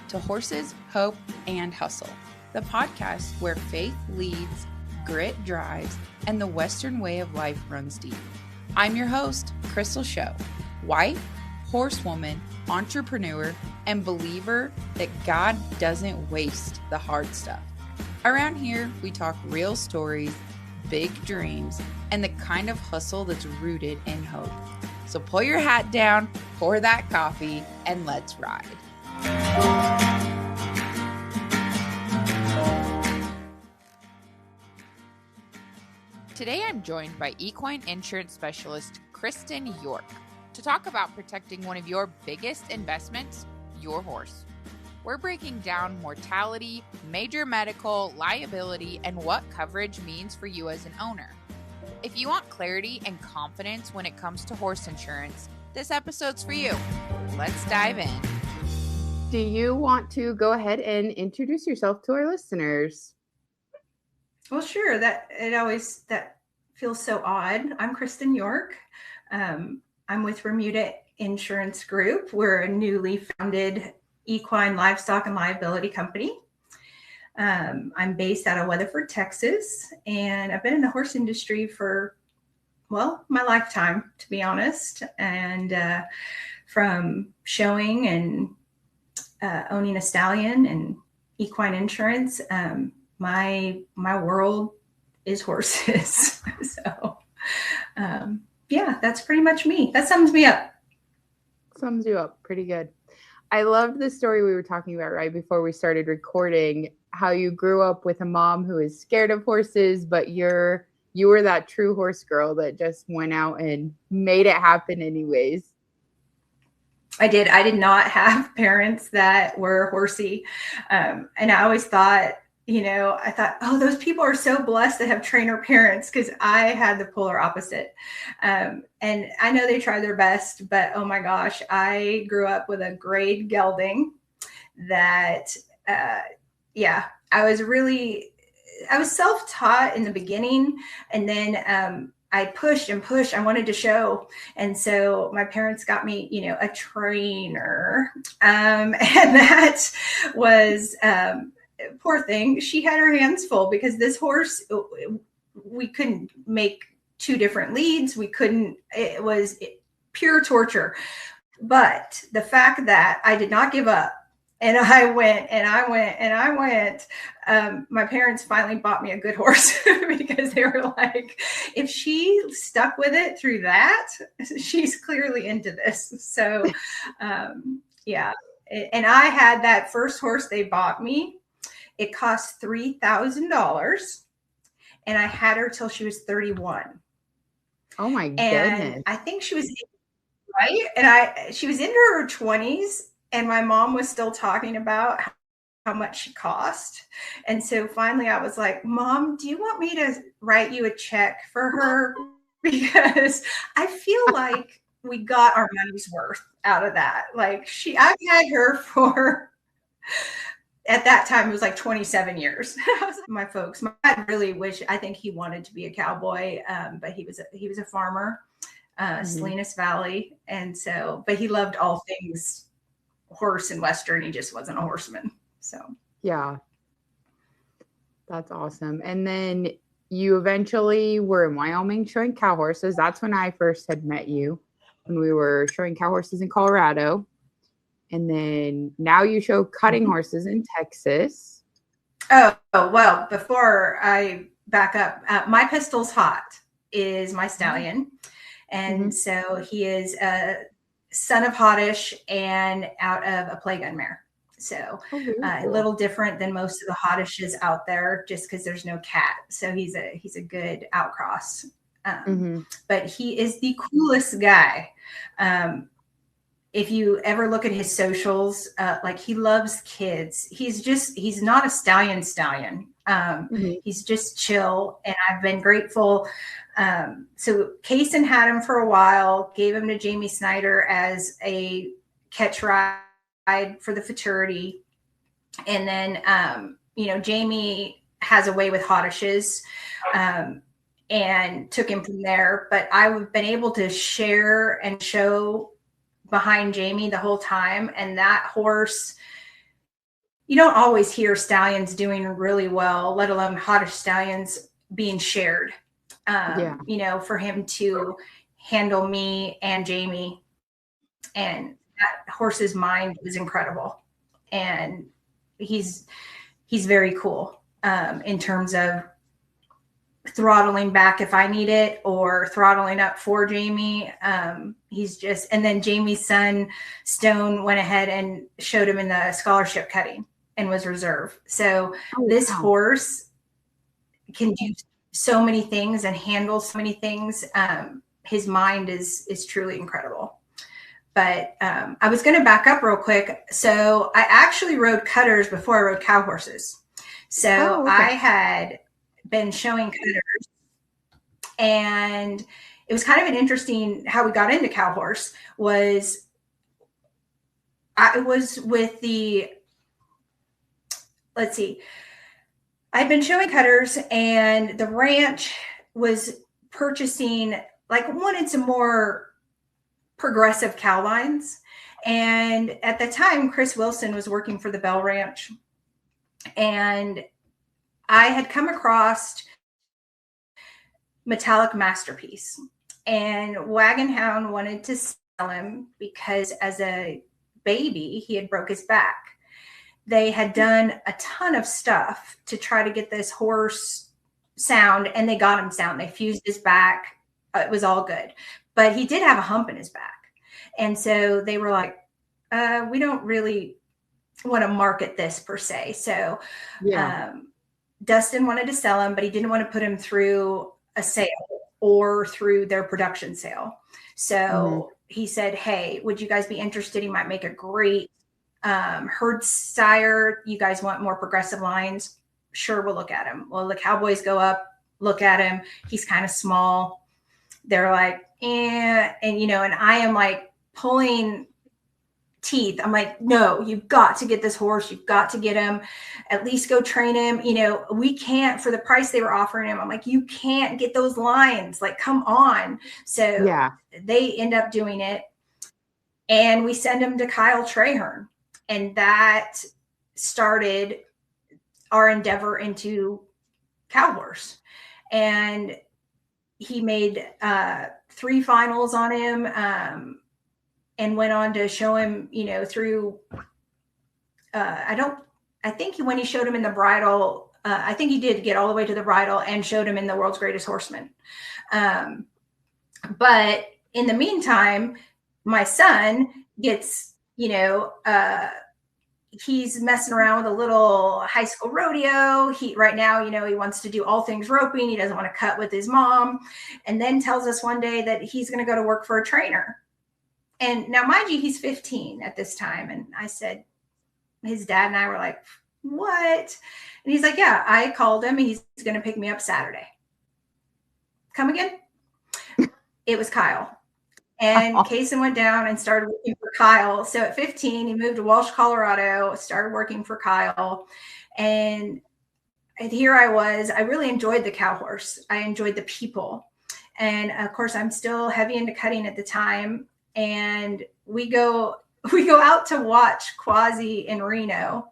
to Horses, Hope, and Hustle, the podcast where faith leads, grit drives, and the Western way of life runs deep. I'm your host, Crystal Show, wife, horsewoman, entrepreneur, and believer that God doesn't waste the hard stuff. Around here, we talk real stories, big dreams, and the kind of hustle that's rooted in hope. So pull your hat down, pour that coffee, and let's ride. Today I'm joined by equine insurance specialist Kristen York to talk about protecting one of your biggest investments, your horse. We're breaking down mortality, major medical, liability, and what coverage means for you as an owner. If you want clarity and confidence when it comes to horse insurance, this episode's for you. Let's dive in. Do you want to go ahead and introduce yourself to our listeners? Well, sure. That feels so odd. I'm Kristen York. I'm with Bermuda Insurance Group. We're a newly founded equine livestock and liability company. I'm based out of Weatherford, Texas, and I've been in the horse industry for, my lifetime, to be honest. And from showing and owning a stallion and equine insurance, my world is horses. So, that's pretty much me. That sums me up. Sums you up pretty good. I loved the story we were talking about right before we started recording, how you grew up with a mom who is scared of horses, but you were that true horse girl that just went out and made it happen anyways. I did not have parents that were horsey. And I always thought, oh, those people are so blessed to have trainer parents, because I had the polar opposite. And I know they try their best, but oh my gosh, I grew up with a grade gelding that, I was self-taught in the beginning. And then I pushed and pushed. I wanted to show. And so my parents got me, a trainer. And that was, poor thing. She had her hands full because this horse, we couldn't make two different leads. It was pure torture. But the fact that I did not give up, and I went, my parents finally bought me a good horse because they were like, if she stuck with it through that, she's clearly into this. So, And I had that first horse they bought me. It cost $3,000, and I had her till she was 31. Oh my goodness! And I think she was right, and she was into her 20s, and my mom was still talking about how much she cost. And so finally, I was like, "Mom, do you want me to write you a check for her? Because I feel like we got our money's worth out of that. Like I've had her for." At that time, it was like 27 years. My dad really I think he wanted to be a cowboy, but he was a farmer, Salinas Valley. And so, but he loved all things horse and Western. He just wasn't a horseman. So, yeah, that's awesome. And then you eventually were in Wyoming showing cow horses. That's when I first had met you, when we were showing cow horses in Colorado. And then now you show cutting horses in Texas. Oh, well, before I back up, my pistol's hot is my stallion. And so he is a son of Hoddish and out of a play gun mare. So a little different than most of the Hoddishes out there, just because there's no cat. So he's a good outcross. But he is the coolest guy. If you ever look at his socials, he loves kids. He's not a stallion. He's just chill. And I've been grateful. So Kaysen had him for a while, gave him to Jamie Snyder as a catch ride for the futurity. And then, Jamie has a way with Hoddishes. And took him from there. But I've been able to share and show behind Jamie the whole time. And that horse you don't always hear stallions doing really well, let alone hottest stallions being shared. You know, for him to handle me and Jamie, and that horse's mind is incredible. And he's very cool in terms of throttling back if I need it, or throttling up for Jamie. He's just, and then Jamie's son Stone went ahead and showed him in the scholarship cutting and was reserve. So this horse can do so many things and handle so many things. His mind is truly incredible. But I was going to back up real quick. So I actually rode cutters before I rode cow horses. So I had been showing cutters, and it was kind of an interesting how we got into cow horse. Was I was with the, let's see, I'd been showing cutters, and the ranch was purchasing, like, wanted some more progressive cow lines. And at the time, Chris Wilson was working for the Bell Ranch, and I had come across Metallic Masterpiece, and Wagon Hound wanted to sell him because as a baby, he had broke his back. They had done a ton of stuff to try to get this horse sound, and they got him sound. They fused his back. It was all good, but he did have a hump in his back. And so they were like, we don't really want to market this per se. So Dustin wanted to sell him, but he didn't want to put him through a sale or through their production sale. So he said, hey, would you guys be interested? He might make a great herd sire. You guys want more progressive lines? Sure, we'll look at him. Well, the Cowboys go up, look at him. He's kind of small. They're like, and you know, and I am like pulling teeth. I'm like, no, you've got to get this horse. You've got to get him, at least go train him. You know, we can't, for the price they were offering him. I'm like, you can't get those lines. Like, come on. So they end up doing it, and we send him to Kyle Traherne, and that started our endeavor into cow horse. And he made 3 finals on him, and went on to show him, you know, through, I think when he showed him in the bridle, I think he did get all the way to the bridle and showed him in the World's Greatest Horseman. But in the meantime, my son gets, you know, he's messing around with a little high school rodeo. Right now, you know, he wants to do all things roping. He doesn't want to cut with his mom. And then tells us one day that he's going to go to work for a trainer. And now, mind you, he's 15 at this time. And I said, his dad and I were like, what? And he's like, yeah, I called him. He's going to pick me up Saturday. Come again? It was Kyle. And Kaysen went down and started working for Kyle. So at 15, he moved to Walsh, Colorado, started working for Kyle. And here I was. I really enjoyed the cow horse. I enjoyed the people. And of course, I'm still heavy into cutting at the time. And we go out to watch Quasi in Reno,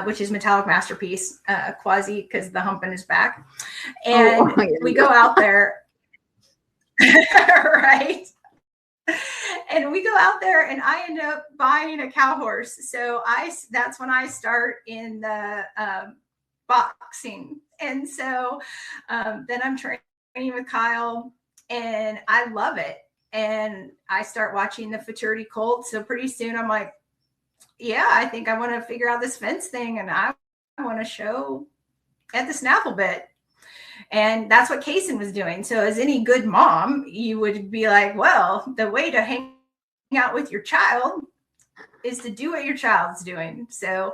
which is Metallic Masterpiece, Quasi, because the hump in his back. And we go out there, right? And we go out there, and I end up buying a cow horse. So that's when I start in the boxing. And so then I'm training with Kyle, and I love it. And I start watching the Futurity Colt. So pretty soon I'm like, yeah, I think I want to figure out this fence thing, and I want to show at the snaffle bit. And that's what Kaysen was doing. So as any good mom, you would be like, well, the way to hang out with your child is to do what your child's doing. So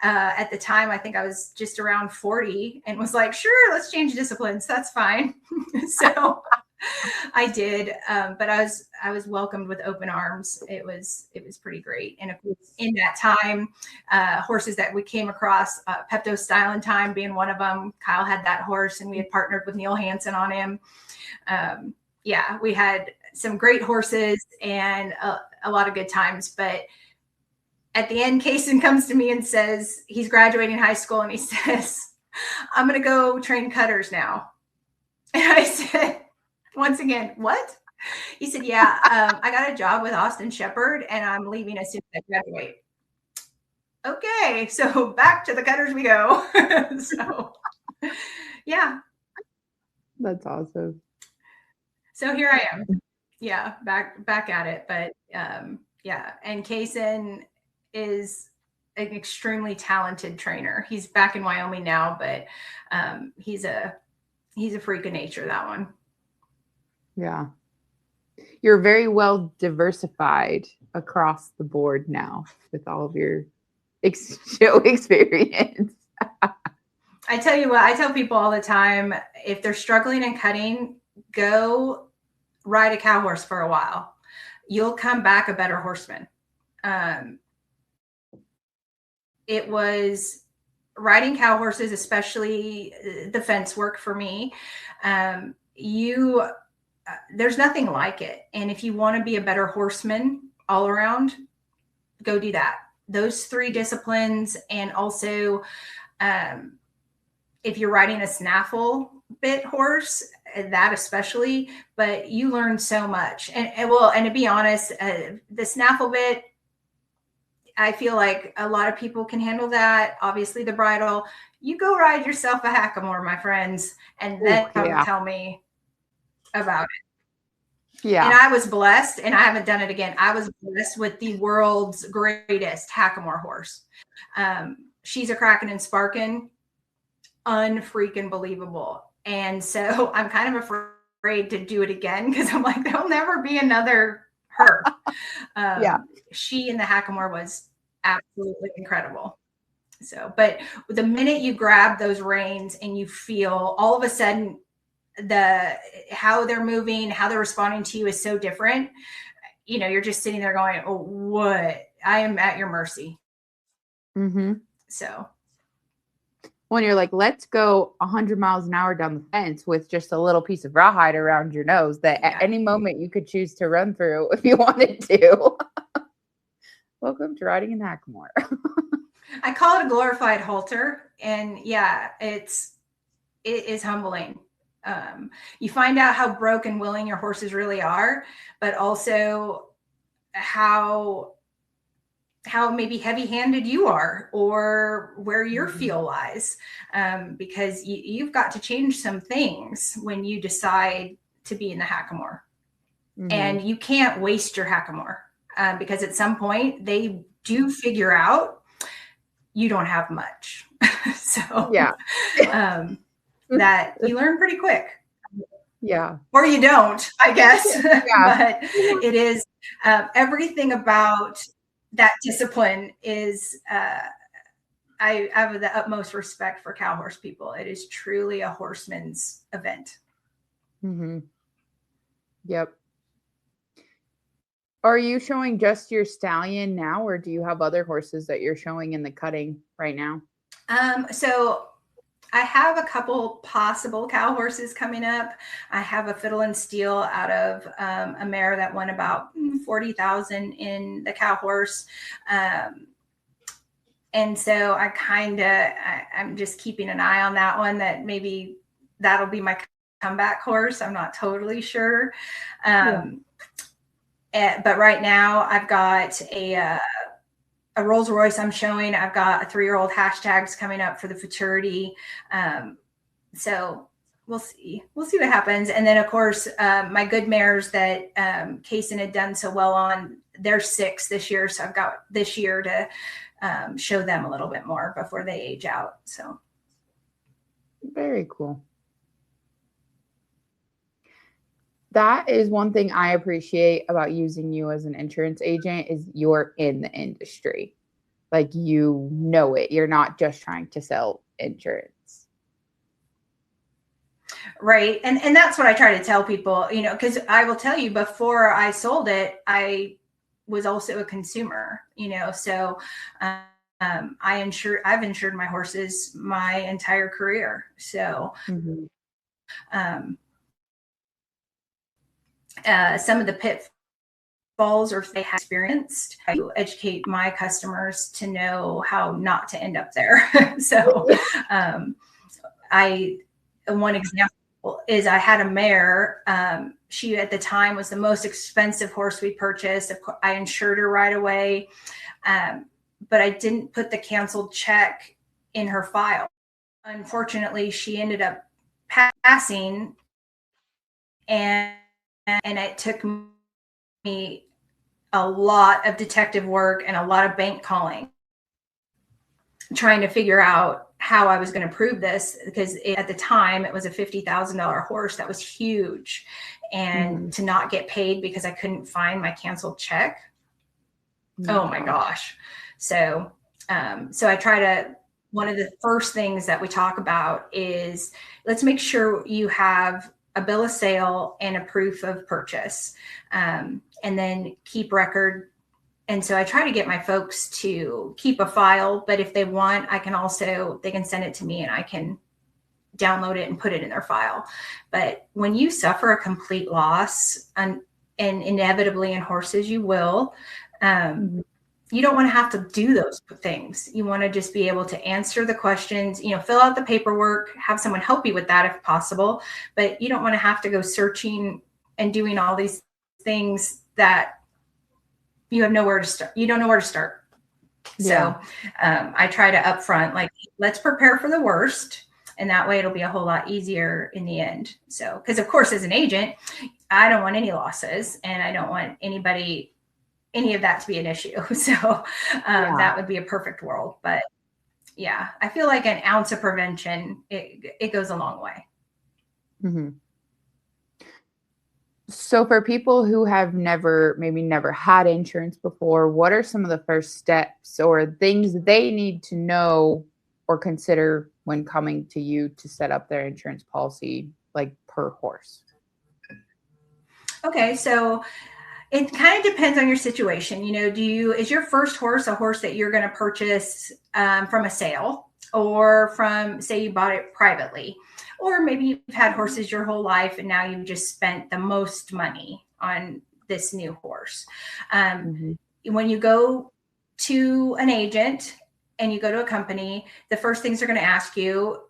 at the time, I think I was just around 40 and was like, sure, let's change disciplines. That's fine. So I did, but I was welcomed with open arms. It was pretty great. And of course, in that time, horses that we came across, Pepto Style and Time being one of them. Kyle had that horse, and we had partnered with Neil Hansen on him. Yeah, we had some great horses and a lot of good times. But at the end, Kaysen comes to me and says he's graduating high school, and he says, I'm going to go train cutters now. And I said, once again, what? He said, yeah, I got a job with Austin Shepherd, and I'm leaving as soon as I graduate. Okay, so back to the cutters we go. So, yeah. That's awesome. So here I am. Yeah, back at it. But yeah, and Kaysen is an extremely talented trainer. He's back in Wyoming now, but he's a freak of nature, that one. Yeah. You're very well diversified across the board now with all of your show experience. I tell you what, I tell people all the time, if they're struggling in cutting, go ride a cow horse for a while. You'll come back a better horseman. It was riding cow horses, especially the fence work for me. There's nothing like it. And if you want to be a better horseman all around, go do that. Those 3 disciplines. And also, if you're riding a snaffle bit horse, that especially, but you learn so much. And to be honest, the snaffle bit, I feel like a lot of people can handle that. Obviously the bridle, you go ride yourself a hackamore, my friends, and then tell me about it. Yeah. And I was blessed, and I haven't done it again. I was blessed with the world's greatest hackamore horse. She's a cracking and sparking, unfreaking believable. And so I'm kind of afraid to do it again, because I'm like, there'll never be another her. Yeah. She in the hackamore was absolutely incredible. So, but the minute you grab those reins and you feel all of a sudden how they're moving, how they're responding to you is so different. You know, you're just sitting there going, oh, what? I am at your mercy. Mm-hmm. So when you're like, let's go 100 miles an hour down the fence with just a little piece of rawhide around your nose that at any moment you could choose to run through if you wanted to. Welcome to riding in hackamore. I call it a glorified halter. And yeah, it is humbling. You find out how broke and willing your horses really are, but also how maybe heavy-handed you are, or where your feel lies, because you've got to change some things when you decide to be in the hackamore. Mm-hmm. And you can't waste your hackamore, because at some point they do figure out you don't have much. So yeah, that you learn pretty quick. Yeah. Or you don't, I guess. Yeah. But it is everything about that discipline is, I have the utmost respect for cow horse people. It is truly a horseman's event. Mm-hmm. Yep. Are you showing just your stallion now, or do you have other horses that you're showing in the cutting right now? So I have a couple possible cow horses coming up. I have a Fiddle and Steel out of a mare that won about 40,000 in the cow horse. And so I'm just keeping an eye on that one, that maybe that'll be my comeback horse. I'm not totally sure. But right now I've got a Rolls Royce I'm showing. I've got a 3-year-old hashtags coming up for the futurity. So we'll see what happens. And then of course, my good mares that Kaysen had done so well on, they're 6 this year. So I've got this year to show them a little bit more before they age out. So very cool. That is one thing I appreciate about using you as an insurance agent, is you're in the industry. Like, you know it. You're not just trying to sell insurance. Right. And that's what I try to tell people, you know, because I will tell you, before I sold it, I was also a consumer, you know, so I've insured my horses my entire career. So some of the falls or if they have experienced, I educate my customers to know how not to end up there. So one example is I had a mare. She at the time was the most expensive horse we purchased. I insured her right away. But I didn't put the canceled check in her file. Unfortunately, she ended up passing, and it took me a lot of detective work and a lot of bank calling, trying to figure out how I was going to prove this, because at the time it was a $50,000 horse. That was huge. And to not get paid because I couldn't find my canceled check. Oh my gosh. So I try to, one of the first things that we talk about is let's make sure you have a bill of sale and a proof of purchase, and then keep record. And so I try to get my folks to keep a file, but if they want, they can send it to me and I can download it and put it in their file. But when you suffer a complete loss, and inevitably in horses you will, you don't want to have to do those things. You want to just be able to answer the questions, fill out the paperwork, have someone help you with that if possible, but you don't want to have to go searching and doing all these things that you have nowhere to start. You don't know where to start. Yeah. So I try to upfront, let's prepare for the worst. And that way it'll be a whole lot easier in the end. So, because of course, as an agent, I don't want any losses and I don't want any of that to be an issue. So that would be a perfect world. But yeah, I feel like an ounce of prevention, it goes a long way. Mm-hmm. So for people who have maybe never had insurance before, what are some of the first steps or things they need to know or consider when coming to you to set up their insurance policy, per horse? Okay. So it kind of depends on your situation. Is your first horse a horse that you're going to purchase from a sale, or from, say, you bought it privately? Or maybe you've had horses your whole life and now you've just spent the most money on this new horse. When you go to an agent and you go to a company, the first things they're going to ask you,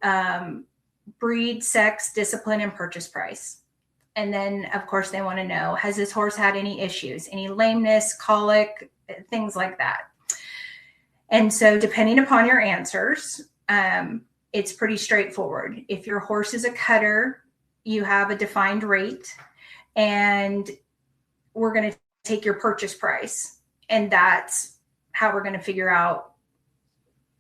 breed, sex, discipline, and purchase price. And then, of course, they want to know, has this horse had any issues, any lameness, colic, things like that? And so depending upon your answers, it's pretty straightforward. If your horse is a cutter, you have a defined rate, and we're going to take your purchase price. And that's how we're going to figure out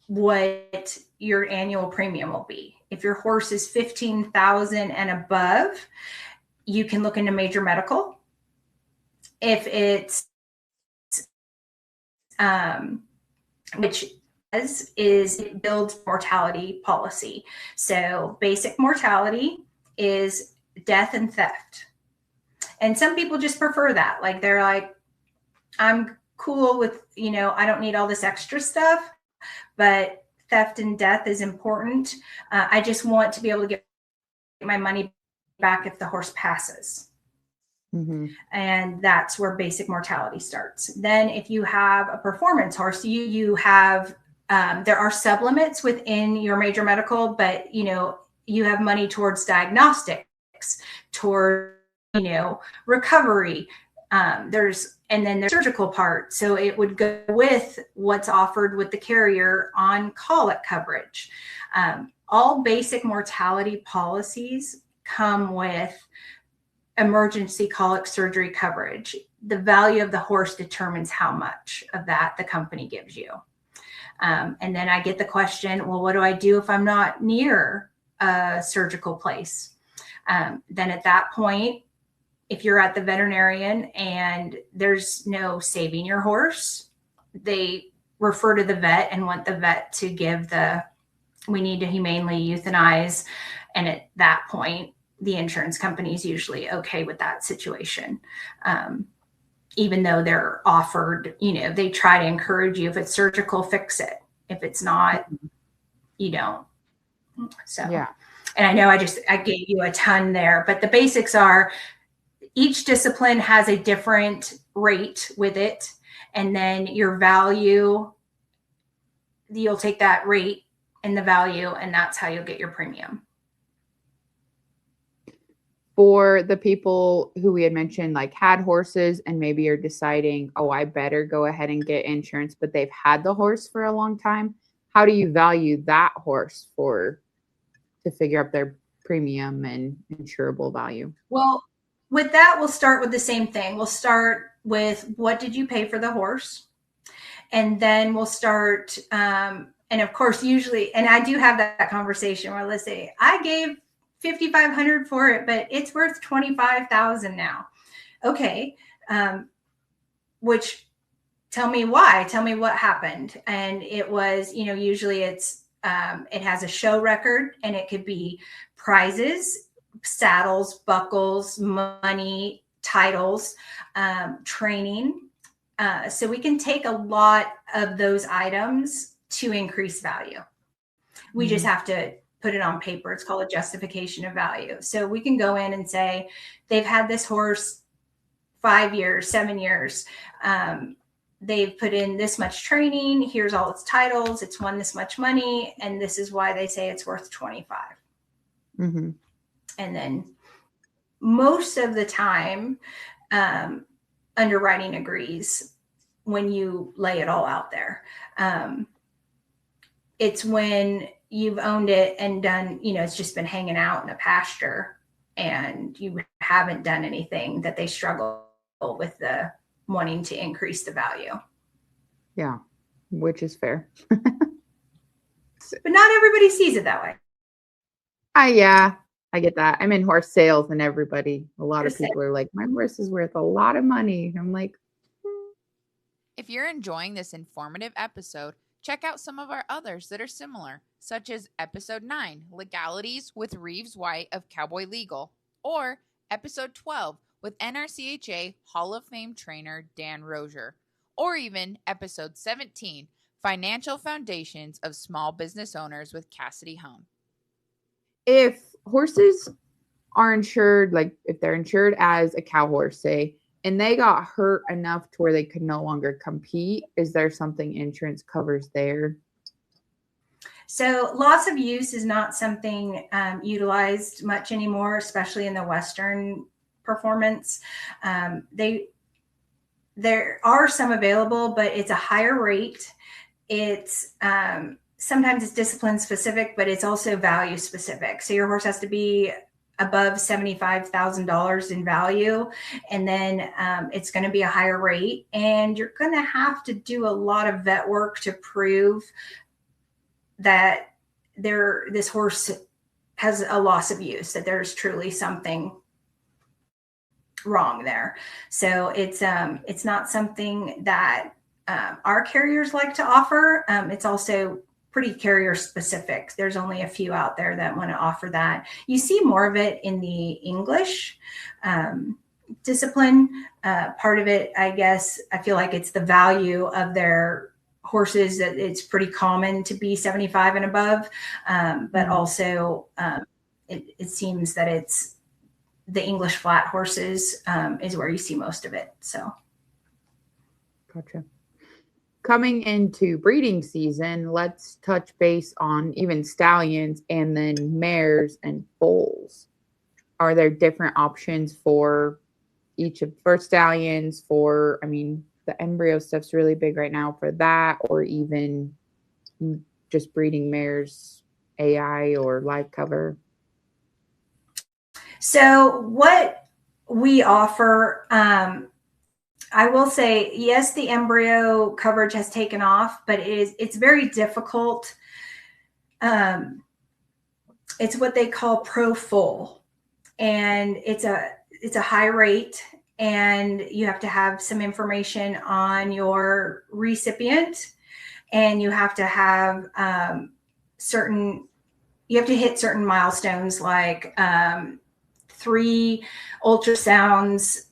what your annual premium will be. If your horse is $15,000 and above, you can look into major medical. If it's, which it builds mortality policy. So basic mortality is death and theft. And some people just prefer that. They're like, I'm cool with, I don't need all this extra stuff, but theft and death is important. I just want to be able to get my money back if the horse passes. And that's where basic mortality starts. Then if you have a performance horse, you have, there are sublimits within your major medical, but you have money towards diagnostics, toward, recovery. And then there's surgical part. So it would go with what's offered with the carrier on colic coverage. All basic mortality policies come with emergency colic surgery coverage. The value of the horse determines how much of that the company gives you. And then I get the question, well, what do I do if I'm not near a surgical place? Then at that point, if you're at the veterinarian and there's no saving your horse, they refer to the vet and want the vet to give we need to humanely euthanize. And at that point, the insurance company is usually okay with that situation. Even though they're offered, they try to encourage you, if it's surgical, fix it. If it's not, you don't. So, yeah. And I know I gave you a ton there, but the basics are, each discipline has a different rate with it. And then your value, you'll take that rate and the value, and that's how you'll get your premium. For the people who we had mentioned, like had horses and maybe you're deciding, oh, I better go ahead and get insurance, but they've had the horse for a long time. How do you value that horse to figure out their premium and insurable value? Well, with that, we'll start with the same thing. We'll start with what did you pay for the horse? And then we'll start, and of course, usually, and I do have that conversation where let's say I gave $5,500 for it, but it's worth $25,000 now. Okay. Which tell me why, tell me what happened. And it was, usually it's, it has a show record, and it could be prizes, saddles, buckles, money, titles, training. So we can take a lot of those items to increase value. We just have to put it on paper. It's called a justification of value. So we can go in and say, they've had this horse 5 years, 7 years. They've put in this much training. Here's all its titles. It's won this much money. And this is why they say it's worth 25. Mm-hmm. And then most of the time, underwriting agrees when you lay it all out there. It's when you've owned it and done, it's just been hanging out in a pasture and you haven't done anything that they struggle with the wanting to increase the value. Yeah, which is fair. But not everybody sees it that way. Yeah, I get that. I'm in horse sales and a lot of people are like, my horse is worth a lot of money. I'm like, If you're enjoying this informative episode, check out some of our others that are similar, such as Episode 9, Legalities with Reeves White of Cowboy Legal, or Episode 12 with NRCHA Hall of Fame trainer Dan Rozier, or even Episode 17, Financial Foundations of Small Business Owners with Cassidy Home. if horses are insured, like if they're insured as a cow horse, say, and they got hurt enough to where they could no longer compete, is there something insurance covers there? So loss of use is not something utilized much anymore, especially in the Western performance. There are some available, but it's a higher rate. It's sometimes it's discipline specific, but it's also value specific. So your horse has to be above $75,000 in value, and then it's going to be a higher rate, and you're going to have to do a lot of vet work to prove that this horse has a loss of use, that there's truly something wrong there. So it's not something that our carriers like to offer. It's also pretty carrier specific. There's only a few out there that want to offer that. You see more of it in the English discipline. Part of it, I guess, I feel like it's the value of their horses, that it's pretty common to be 75 and above. But also it seems that it's the English flat horses is where you see most of it. So. Gotcha. Coming into breeding season, let's touch base on even stallions and then mares and foals. Are there different options for stallions, the embryo stuff's really big right now for that, or even just breeding mares, AI or live cover? So what we offer, I will say, yes, the embryo coverage has taken off, but it's very difficult. It's what they call pro foal, and it's a high rate, and you have to have some information on your recipient, and you have to have you have to hit certain milestones, like 3 ultrasounds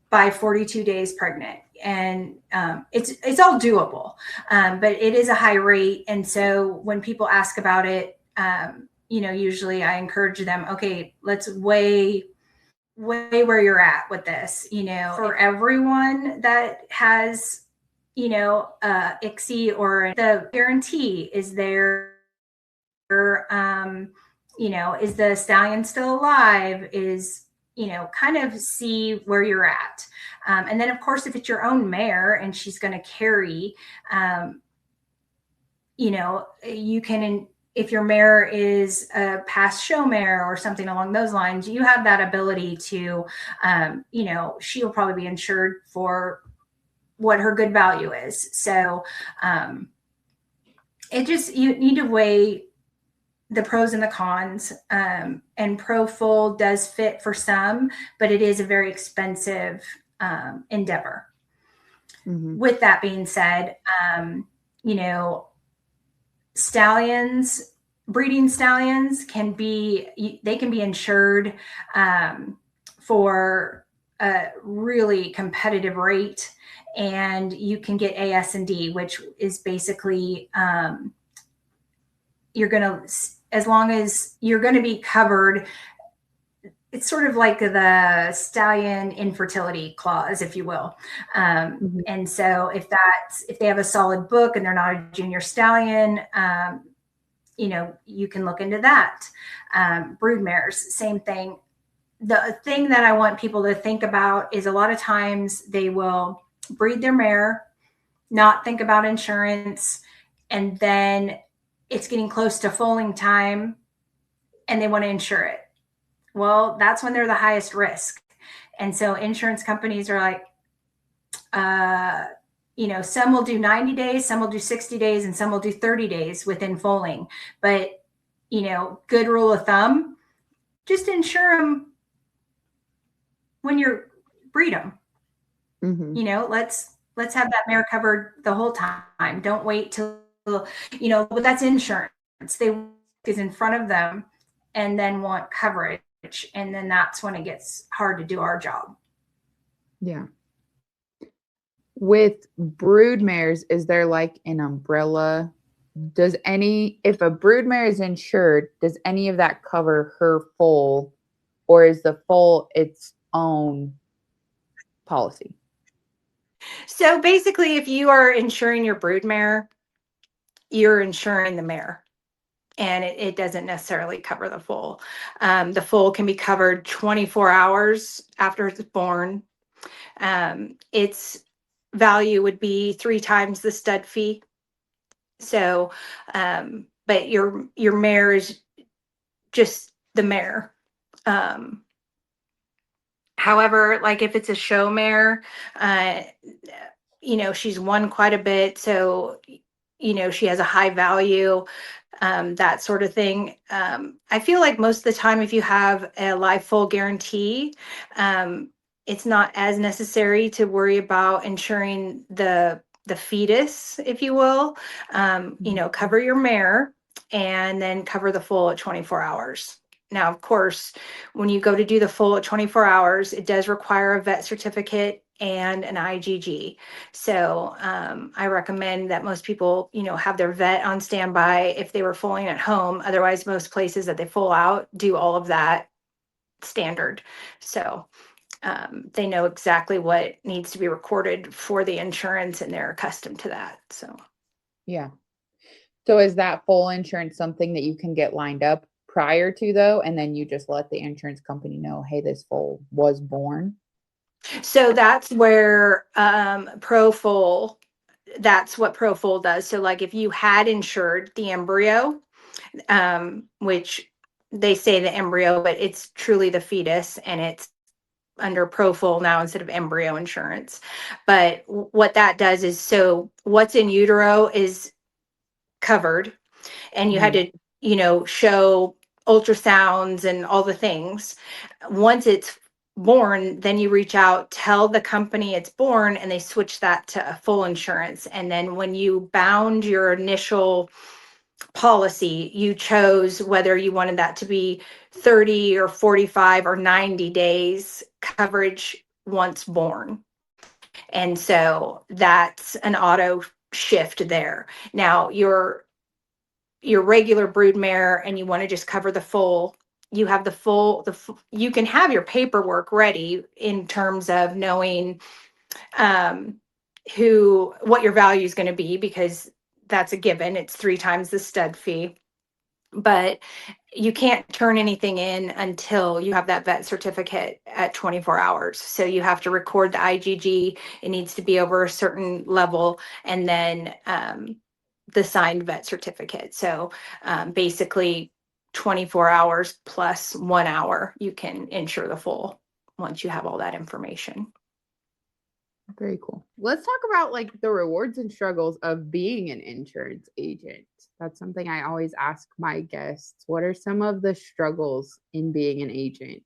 by 42 days pregnant. And it's all doable, but it is a high rate. And so when people ask about it, usually I encourage them, okay, let's weigh weigh where you're at with this. For everyone that has, ICSI or the guarantee, is there, is the stallion still alive? Kind of see where you're at. And then, of course, if it's your own mare and she's going to carry, you can, if your mare is a past show mare or something along those lines, you have that ability to, she will probably be insured for what her good value is. So you need to weigh the pros and the cons. And Pro Full does fit for some, but it is a very expensive endeavor. Mm-hmm. With that being said, breeding stallions can be insured for a really competitive rate, and you can get AS&D, which is basically as long as you're going to be covered. It's sort of like the stallion infertility clause, if you will. Mm-hmm. And so if they have a solid book and they're not a junior stallion, you can look into that. Brood mares, same thing. The thing that I want people to think about is a lot of times they will breed their mare, not think about insurance, and then it's getting close to foaling time and they want to insure it. Well, that's when they're the highest risk. And so insurance companies are like, some will do 90 days, some will do 60 days, and some will do 30 days within foaling. But, good rule of thumb, just insure them when you breed them. Mm-hmm. Let's have that mare covered the whole time. Don't wait till, but that's insurance. They is in front of them and then want coverage. And then that's when it gets hard to do our job. Yeah. With brood mares, is there like an umbrella? If a brood mare is insured, does any of that cover her foal, or is the foal its own policy? So basically, if you are insuring your brood mare, you're insuring the mare. And it doesn't necessarily cover the foal. The foal can be covered 24 hours after it's born. Its value would be 3 times the stud fee. So, but your mare is just the mare. However, like if it's a show mare, she's won quite a bit. So, she has a high value. That sort of thing. I feel like most of the time, if you have a live foal guarantee, it's not as necessary to worry about insuring the fetus, if you will. Cover your mare and then cover the foal at 24 hours. Now, of course, when you go to do the foal at 24 hours, it does require a vet certificate and an IgG. So I recommend that most people, have their vet on standby if they were foaling at home. Otherwise, most places that they foal out do all of that standard. So they know exactly what needs to be recorded for the insurance, and they're accustomed to that. So, yeah. So is that foal insurance something that you can get lined up prior to, though, and then you just let the insurance company know, hey, this foal was born? So that's where Pro Full, that's what Pro Full does. So like if you had insured the embryo, which they say the embryo, but it's truly the fetus, and it's under Pro Full now instead of embryo insurance. But what that does is, so what's in utero is covered, and you had to, show ultrasounds and all the things. Once it's born, then you reach out, tell the company it's born, and they switch that to a full insurance. And then when you bound your initial policy, you chose whether you wanted that to be 30 or 45 or 90 days coverage once born. And so that's an auto shift there. Now your regular brood mare and you want to just cover the foal, you have you can have your paperwork ready in terms of knowing what your value is going to be, because that's a given. It's 3 times the stud fee, but you can't turn anything in until you have that vet certificate at 24 hours. So you have to record the IgG. It needs to be over a certain level, and then the signed vet certificate. So basically 24 hours plus 1 hour, you can insure the full once you have all that information. Very cool. Let's talk about like the rewards and struggles of being an insurance agent. That's something I always ask my guests. What are some of the struggles in being an agent?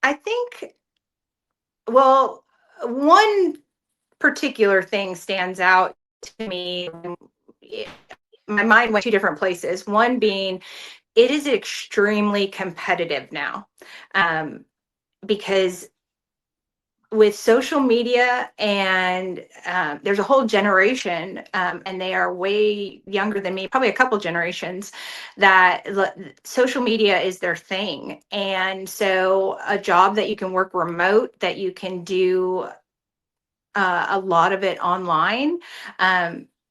I think, well, one particular thing stands out to me. My mind went 2 different places. One being, it is extremely competitive now, because with social media, and there's a whole generation, and they are way younger than me, probably a couple generations, that social media is their thing. And so a job that you can work remote, that you can do a lot of it online,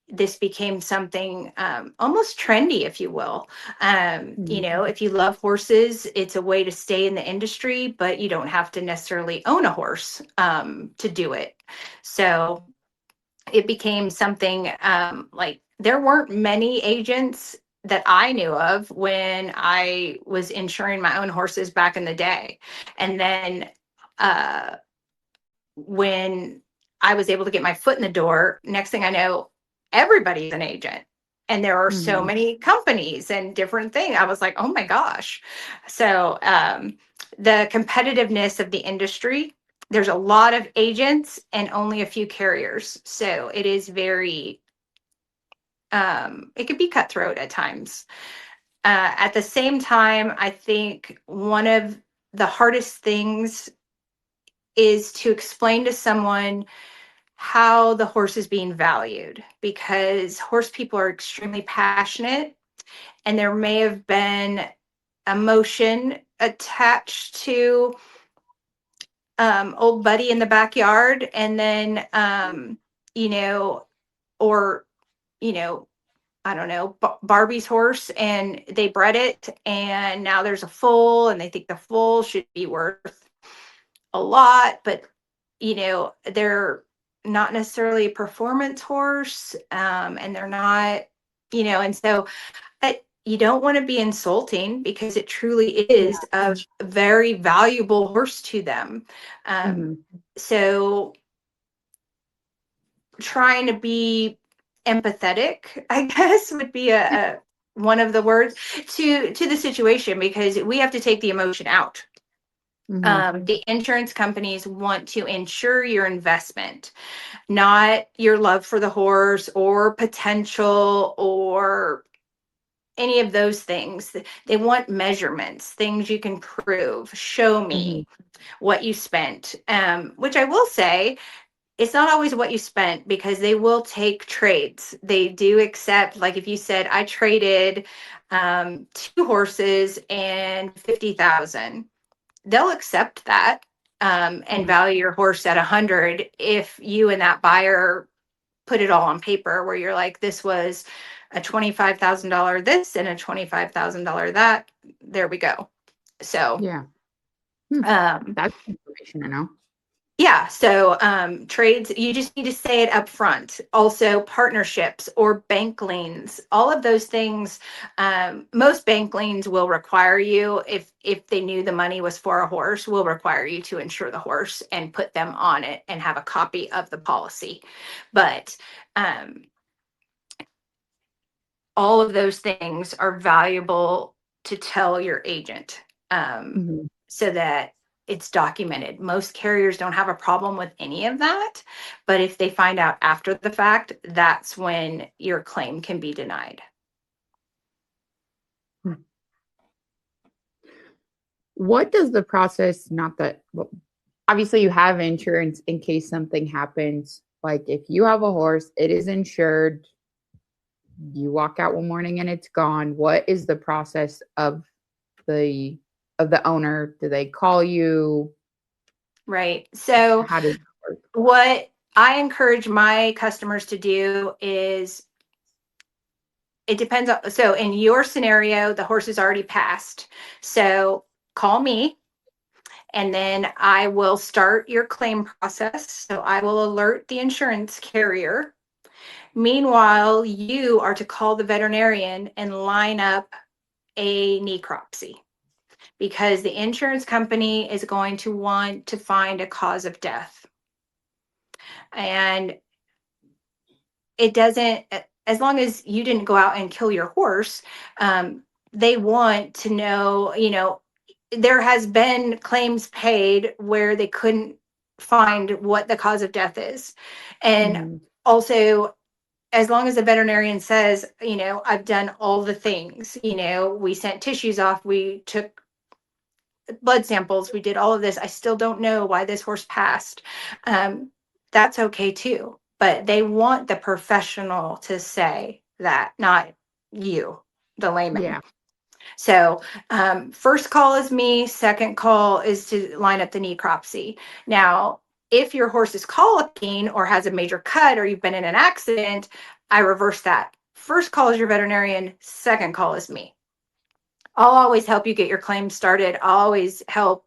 this became something almost trendy, if you will. You know, if you love horses, it's a way to stay in the industry, but you don't have to necessarily own a horse to do it. So it became something like, there weren't many agents that I knew of when I was insuring my own horses back in the day. And then when I was able to get my foot in the door, next thing I know, everybody's an agent. And there are so many companies and different things. I was like, oh my gosh. So the competitiveness of the industry, there's a lot of agents and only a few carriers. So it is very, it could be cutthroat at times. At the same time, I think one of the hardest things is to explain to someone how the horse is being valued, because horse people are extremely passionate, and there may have been emotion attached to old buddy in the backyard, and then you know, or you know, I don't know, Barbie's horse, and they bred it, and now there's a foal, and they think the foal should be worth a lot, but you know, they're not necessarily a performance horse, and they're not, you know, and so you don't want to be insulting, because it truly is a very valuable horse to them. So trying to be empathetic, I guess, would be a one of the words to the situation, because we have to take the emotion out. The insurance companies want to insure your investment, not your love for the horse or potential or any of those things. They want measurements, things you can prove. Show me what you spent, which I will say, it's not always what you spent, because they will take trades. They do accept, like if you said, I traded 2 horses and 50,000, they'll accept that and value your horse at 100 if you and that buyer put it all on paper, where you're like, this was a $25,000 this and a $25,000 that. There we go. So that's information to know. Yeah. So trades, you just need to say it up front. Also, partnerships or bank liens, all of those things. Most bank liens will require you, if they knew the money was for a horse, will require you to insure the horse and put them on it and have a copy of the policy. But all of those things are valuable to tell your agent, so that it's documented. Most carriers don't have a problem with any of that, but if they find out after the fact, that's when your claim can be denied. What does the process, not that, well, obviously you have insurance in case something happens. Like if you have a horse, it is insured. you walk out one morning and it's gone. What is the process of the owner? Do they call you? Right. So How does it work? what I encourage my customers to do is, it depends on, so in your scenario, the horse is already passed. So call me and then I will start your claim process. So I will alert the insurance carrier. Meanwhile, you are to call the veterinarian and line up a necropsy, because the insurance company is going to want to find a cause of death. And it doesn't, as long as you didn't go out and kill your horse, they want to know, there has been claims paid where they couldn't find what the cause of death is. And also, as long as the veterinarian says, I've done all the things, we sent tissues off, we took blood samples, we did all of this, I still don't know why this horse passed. That's okay too. But they want the professional to say that, not you, the layman. Yeah. So first call is me, second call is to line up the necropsy. Now, if your horse is colicking or has a major cut or you've been in an accident, I reverse that. First call is your veterinarian, second call is me. I'll always help you get your claim started. I'll always help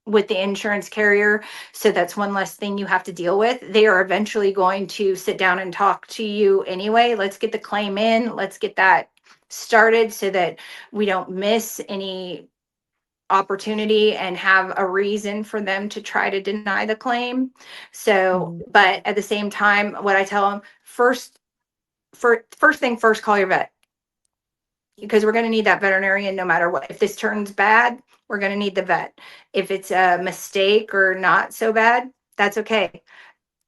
with the insurance carrier. So that's one less thing you have to deal with. They are eventually going to sit down and talk to you anyway. Let's get the claim in. Let's get that started so that we don't miss any opportunity and have a reason for them to try to deny the claim. So, but at the same time, what I tell them, first thing first, call your vet, because we're going to need that veterinarian no matter what. If this turns bad, we're going to need the vet. If it's a mistake or not so bad, that's okay.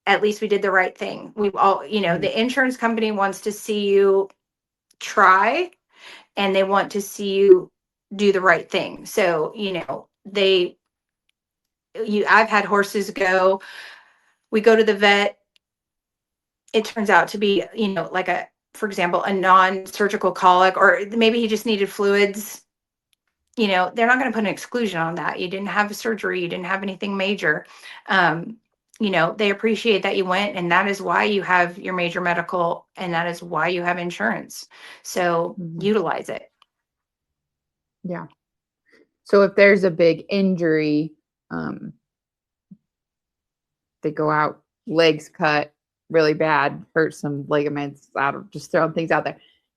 At least we did the right thing. We've all, the insurance company wants to see you try, and they want to see you do the right thing. So, I've had horses go, we go to the vet, it turns out to be, like for example, a non-surgical colic, or maybe he just needed fluids. They're not going to put an exclusion on that. You didn't have a surgery, you didn't have anything major. They appreciate that you went, and that is why you have your major medical, and that is why you have insurance. So utilize it. Yeah. So if there's a big injury, they go out, legs cut really bad, hurt some ligaments, just throwing things out there.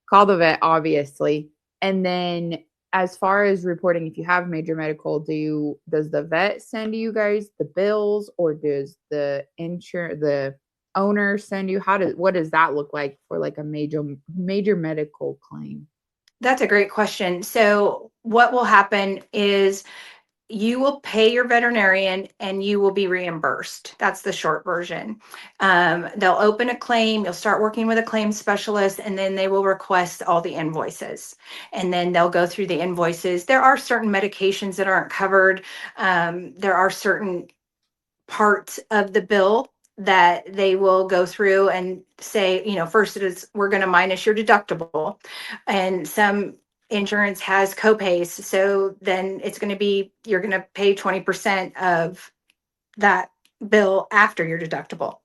Call the vet, obviously. And then as far as reporting, if you have major medical, does the vet send you guys the bills, or does the owner send you? What does that look like for like a major medical claim? That's a great question. So what will happen is you will pay your veterinarian and you will be reimbursed. That's the short version. They'll open a claim, you'll start working with a claim specialist, and then they will request all the invoices. And then they'll go through the invoices. There are certain medications that aren't covered. There are certain parts of the bill that they will go through and say, first we're going to minus your deductible. And some insurance has copays. So then it's going to be, you're going to pay 20% of that bill after your deductible.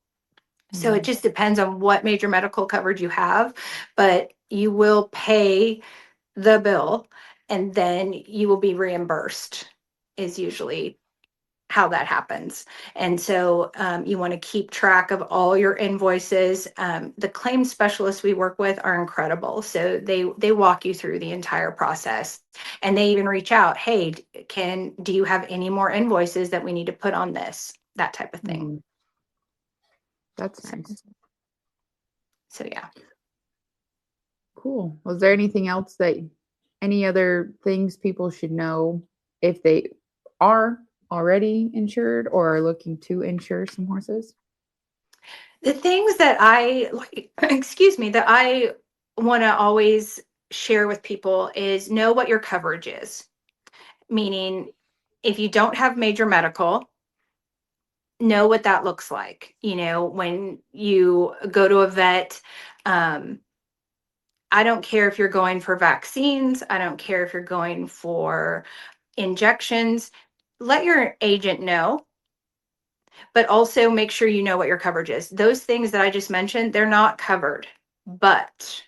So it just depends on what major medical coverage you have, but you will pay the bill and then you will be reimbursed, is usually how that happens. And so you want to keep track of all your invoices. The claim specialists we work with are incredible. So they walk you through the entire process, and they even reach out, hey, do you have any more invoices that we need to put on this? That type of thing. That's nice. So yeah. Cool. Was there anything else any other things people should know if they are already insured or are looking to insure some horses? The things that I that I want to always share with people is know what your coverage is. Meaning, if you don't have major medical, know what that looks like. When you go to a vet, I don't care if you're going for vaccines. I don't care if you're going for injections. Let your agent know, but also make sure you know what your coverage is. Those things that I just mentioned, they're not covered. But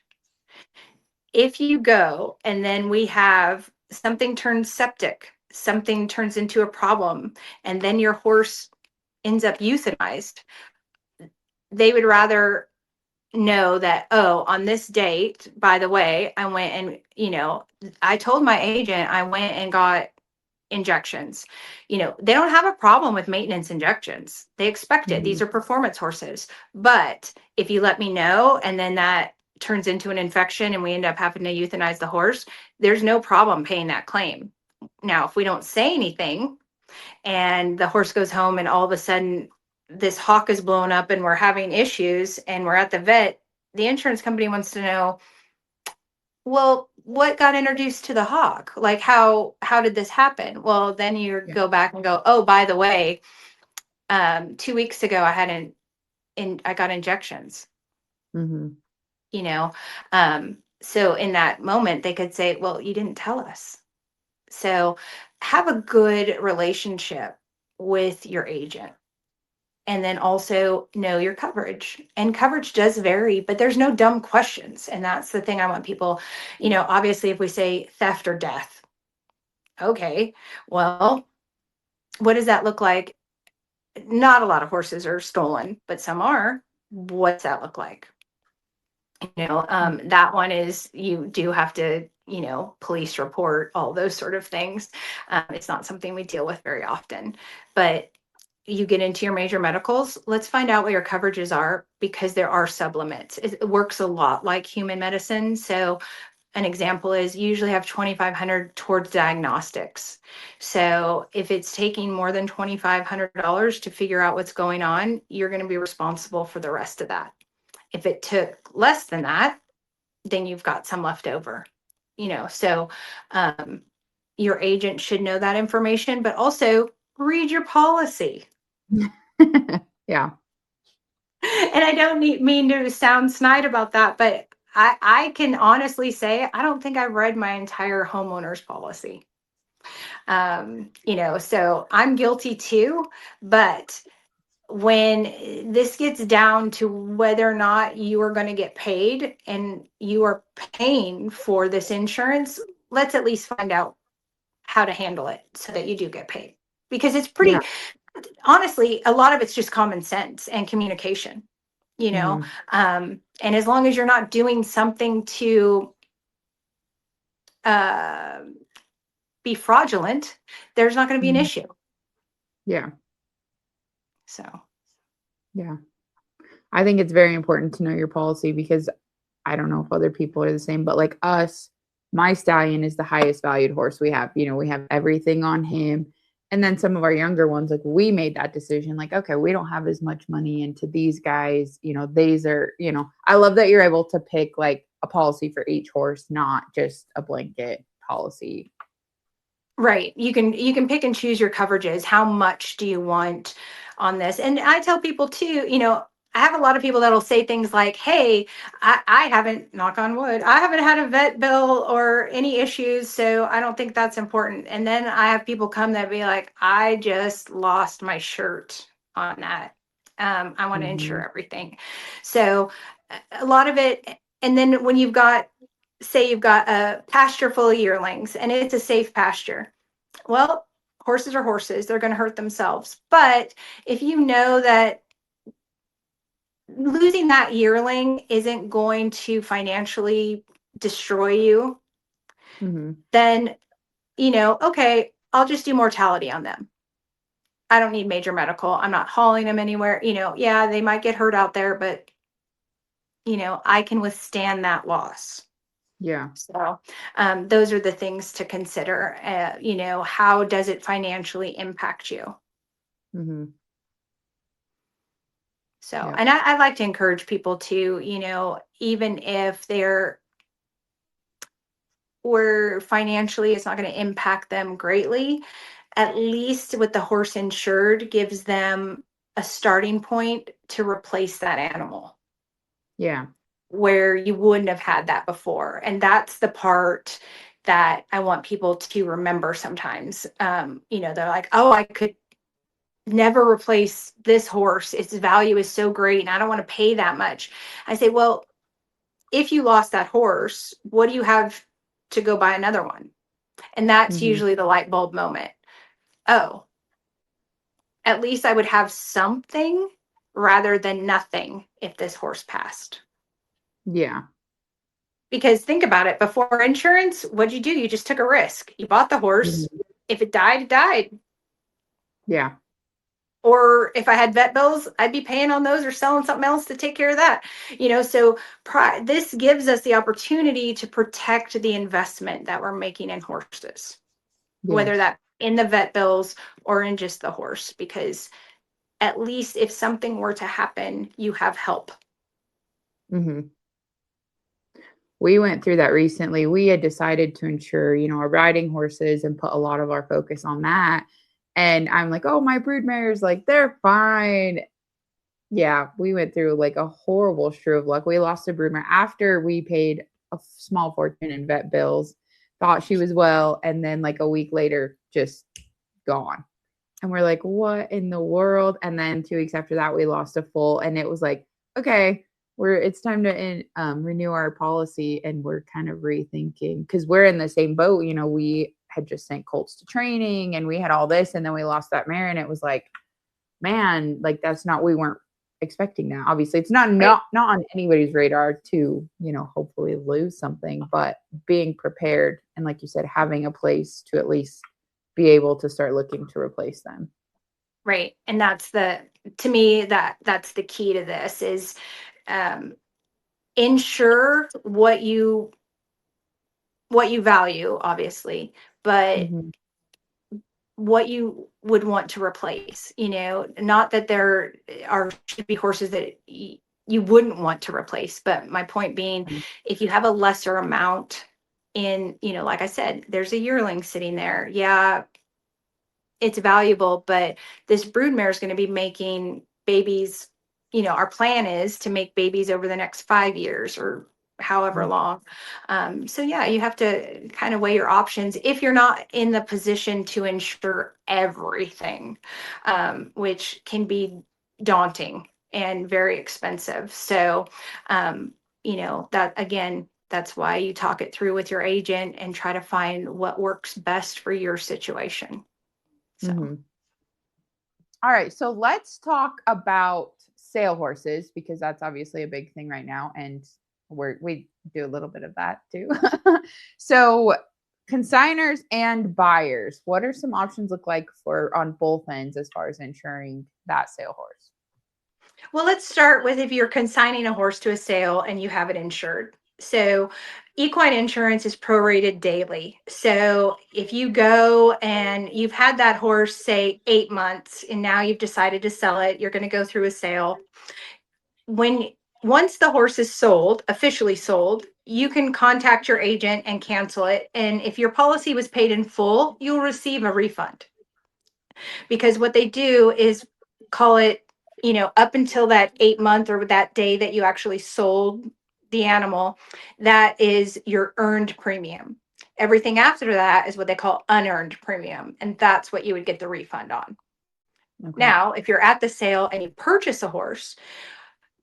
if you go and then we have something turns septic, something turns into a problem, and then your horse ends up euthanized, they would rather know that, oh, on this date, by the way, I went and, I told my agent I went and got injections. They don't have a problem with maintenance injections. They expect it. These are performance horses. But if you let me know and then that turns into an infection and we end up having to euthanize the horse, there's no problem paying that claim. Now, if we don't say anything and the horse goes home and all of a sudden this hawk is blown up and we're having issues and we're at the vet, the insurance company wants to know, well, what got introduced to the hawk? Like how did this happen? Well, then you go back and go, oh, by the way, 2 weeks ago I got injections. So in that moment they could say, well, you didn't tell us. So have a good relationship with your agent. And then also know your coverage. And coverage does vary, but there's no dumb questions. And that's the thing I want people, obviously, if we say theft or death, okay, well, what does that look like? Not a lot of horses are stolen, but some are. What's that look like? That one is, you do have to, police report, all those sort of things. It's not something we deal with very often, but you get into your major medicals, let's find out what your coverages are, because there are sublimits. It works a lot like human medicine. So an example is you usually have 2,500 towards diagnostics. So if it's taking more than $2,500 to figure out what's going on, you're going to be responsible for the rest of that. If it took less than that, then you've got some left over, so your agent should know that information, but also read your policy. Yeah. And I don't mean to sound snide about that, but I can honestly say I don't think I've read my entire homeowner's policy. So I'm guilty too, but when this gets down to whether or not you are going to get paid and you are paying for this insurance, let's at least find out how to handle it so that you do get paid. Because it's pretty, honestly, a lot of it's just common sense and communication, and as long as you're not doing something to be fraudulent, there's not going to be an issue. Yeah. So, yeah. I think it's very important to know your policy, because I don't know if other people are the same, but like us, my stallion is the highest valued horse we have. We have everything on him. And then some of our younger ones, like we made that decision, like, okay, we don't have as much money into these guys. These are, I love that you're able to pick like a policy for each horse, not just a blanket policy. Right. You can pick and choose your coverages. How much do you want on this? And I tell people too, I have a lot of people that'll say things like, hey, I haven't, knock on wood, I haven't had a vet bill or any issues, so I don't think that's important. And then I have people come that be like, I just lost my shirt on that. I want to insure everything. So a lot of it. And then when say you've got a pasture full of yearlings and it's a safe pasture. Well, horses are horses. They're going to hurt themselves. But if you know that losing that yearling isn't going to financially destroy you, then, okay, I'll just do mortality on them. I don't need major medical. I'm not hauling them anywhere. Yeah, they might get hurt out there, but, I can withstand that loss. Yeah. So those are the things to consider. How does it financially impact you? So, and I like to encourage people to, even if or financially it's not going to impact them greatly, at least with the horse insured gives them a starting point to replace that animal. Yeah. where you wouldn't have had that before. And that's the part that I want people to remember sometimes. They're like, oh, I could never replace this horse. Its value is so great and I don't want to pay that much. I say, well, if you lost that horse, what do you have to go buy another one? And that's usually the light bulb moment. Oh, at least I would have something rather than nothing if this horse passed. Yeah. Because think about it, before insurance, what'd you do? You just took a risk. You bought the horse. If it died, it died. Yeah. Or if I had vet bills, I'd be paying on those or selling something else to take care of that. So this gives us the opportunity to protect the investment that we're making in horses, whether that in the vet bills or in just the horse, because at least if something were to happen, you have help. We went through that recently. We had decided to insure, our riding horses and put a lot of our focus on that. And I'm like, oh, my broodmares, like, they're fine. Yeah, we went through like a horrible strew of luck. We lost a broodmare after we paid a small fortune in vet bills, thought she was well, and then like a week later, just gone. And we're like, what in the world? And then 2 weeks after that, we lost a foal, and it was like, okay, it's time to renew our policy, and we're kind of rethinking because we're in the same boat. We had just sent colts to training, and we had all this, and then we lost that mare, and it was like, man, like we weren't expecting that. Obviously, it's not on anybody's radar to hopefully lose something, but being prepared and, like you said, having a place to at least be able to start looking to replace them. Right. And that's to me, that's the key to this is ensure what you value, obviously, but what you would want to replace. Not that there should be horses that you wouldn't want to replace, but my point being, if you have a lesser amount in, like I said, there's a yearling sitting there. Yeah, it's valuable, but this broodmare is going to be making babies. Our plan is to make babies over the next 5 years or however long. So yeah, you have to kind of weigh your options if you're not in the position to insure everything, which can be daunting and very expensive. So, that again, that's why you talk it through with your agent and try to find what works best for your situation. So. All right. So let's talk about sale horses, because that's obviously a big thing right now. And we do a little bit of that too. So consigners and buyers, what are some options look like on both ends as far as insuring that sale horse? Well, let's start with if you're consigning a horse to a sale and you have it insured. So equine insurance is prorated daily. So if you go and you've had that horse, say 8 months, and now you've decided to sell it, you're going to go through a sale. Once the horse is sold, officially sold, you can contact your agent and cancel it. And if your policy was paid in full, you'll receive a refund. Because what they do is call it, up until that 8 month or that day that you actually sold the animal, that is your earned premium. Everything after that is what they call unearned premium. And that's what you would get the refund on. Okay. Now, if you're at the sale and you purchase a horse,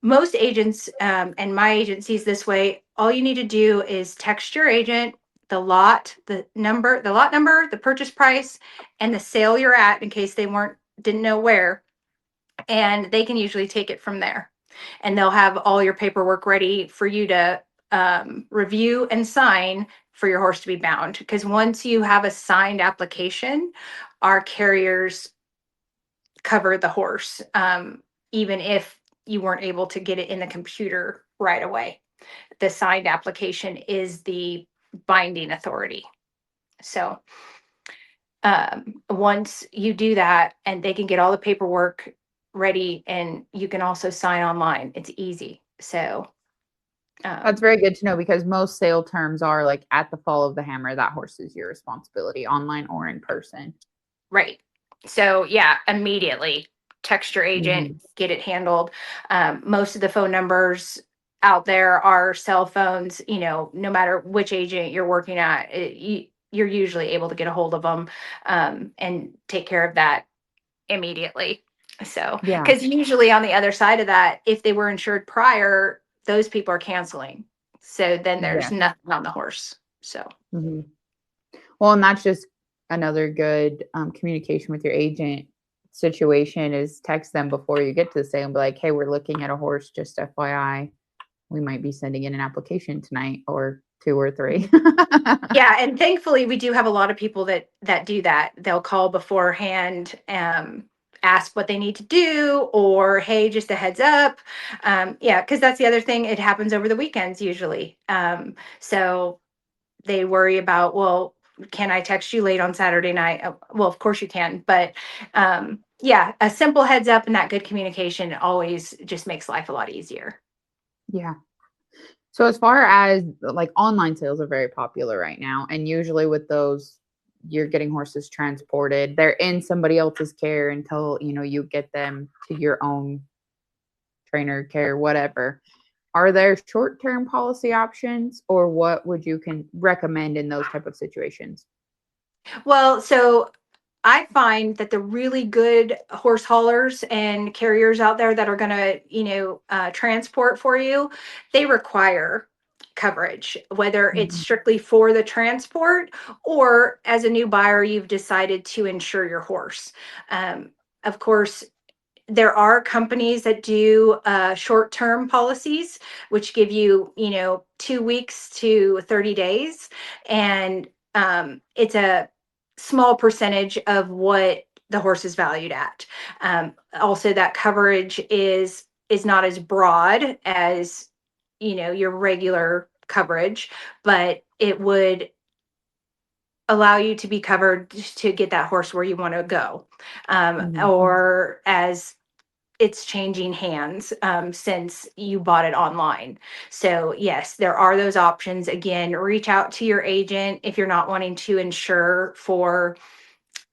most agents, and my agency is this way, all you need to do is text your agent the lot number, the purchase price, and the sale you're at, in case they didn't know where, and they can usually take it from there. And they'll have all your paperwork ready for you to review and sign for your horse to be bound. Because once you have a signed application, our carriers cover the horse, even if you weren't able to get it in the computer right away. The signed application is the binding authority. So once you do that, and they can get all the paperwork ready, and you can also sign online. It's easy. So that's very good to know, because most sale terms are like, at the fall of the hammer, that horse is your responsibility, online or in person. Right. So yeah, immediately text your agent, get it handled. Most of the phone numbers out there are cell phones. No matter which agent you're working at, you're usually able to get a hold of them and take care of that immediately. So, Yeah. because usually on the other side of that, if they were insured prior, those people are canceling. So then there's Yeah. nothing on the horse. So, Mhm. Well, and that's just another good communication with your agent situation is text them before you get to the sale and be like, hey, we're looking at a horse, just FYI. We might be sending in an application tonight or 2 or 3. yeah, and thankfully we do have a lot of people that do that. They'll call beforehand, ask what they need to do, or hey, just a heads up. Yeah, because that's the other thing. It happens over the weekends usually. So they worry about, well, can I text you late on Saturday night? Well, of course you can, but yeah, a simple heads up and that good communication always just makes life a lot easier. Yeah. So as far as like online sales are very popular right now, and usually with those, you're getting horses transported. They're in somebody else's care until, you get them to your own trainer care, whatever. Are there short-term policy options, or what would you recommend in those type of situations? Well, so I find that the really good horse haulers and carriers out there that are going to, transport for you, they require coverage, whether it's Mhm. strictly for the transport or as a new buyer, you've decided to insure your horse. Of course, there are companies that do short-term policies, which give you, 2 weeks to 30 days. And it's a small percentage of what the horse is valued at. Also, that coverage is not as broad as, your regular coverage, but it would allow you to be covered to get that horse where you want to go. Mhm. Or as it's changing hands since you bought it online. So yes, there are those options. Again, reach out to your agent if you're not wanting to insure for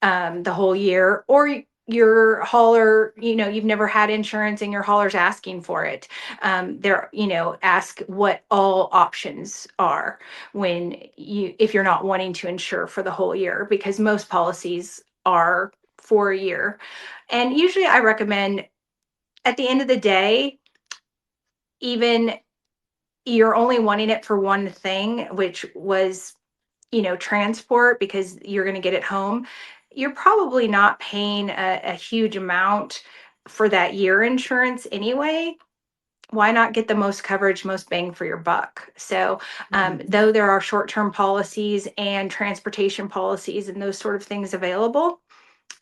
the whole year, or your hauler, you've never had insurance and your hauler's asking for it. Ask what all options are if you're not wanting to insure for the whole year, because most policies are for a year. And usually I recommend, at the end of the day, even you're only wanting it for one thing, which was, transport, because you're going to get it home, you're probably not paying a huge amount for that year insurance anyway. Why not get the most coverage, most bang for your buck? So, though there are short-term policies and transportation policies and those sort of things available,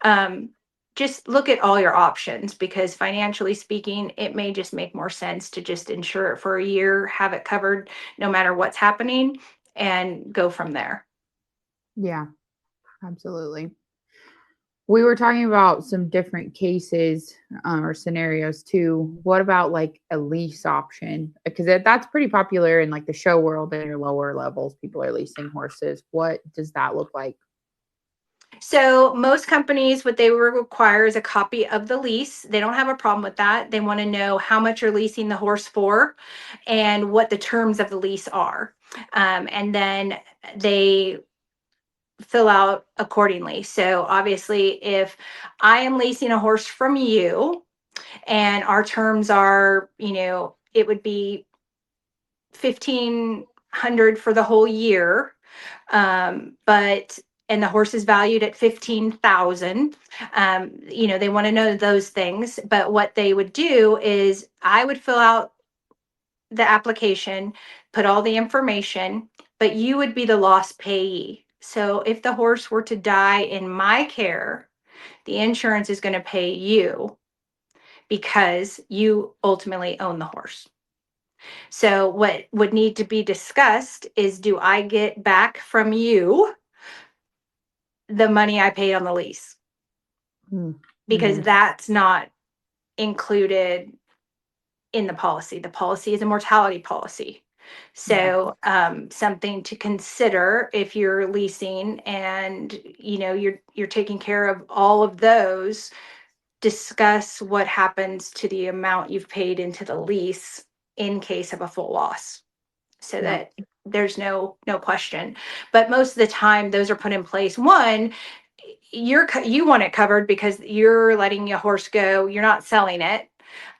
um, just look at all your options, because financially speaking, it may just make more sense to just insure it for a year, have it covered no matter what's happening, and go from there. Yeah, absolutely. We were talking about some different cases or scenarios too. What about like a lease option? Because that's pretty popular in like the show world and your lower levels. People are leasing horses. What does that look like? So most companies, what they will require is a copy of the lease. They don't have a problem with that. They want to know how much you're leasing the horse for and what the terms of the lease are. And then they fill out accordingly. So obviously, if I am leasing a horse from you and our terms are, it would be 1,500 for the whole year, but and the horse is valued at 15,000. They want to know those things. But what they would do is I would fill out the application, put all the information, but you would be the lost payee. So if the horse were to die in my care, the insurance is going to pay you because you ultimately own the horse. So what would need to be discussed is, do I get back from you the money I paid on the lease? Because Mm-hmm. that's not included in the policy. The policy is a mortality policy. So something to consider if you're leasing and you're taking care of all of those. Discuss what happens to the amount you've paid into the lease in case of a full loss, so that there's no question. But most of the time, those are put in place. One, you want it covered because you're letting your horse go. You're not selling it,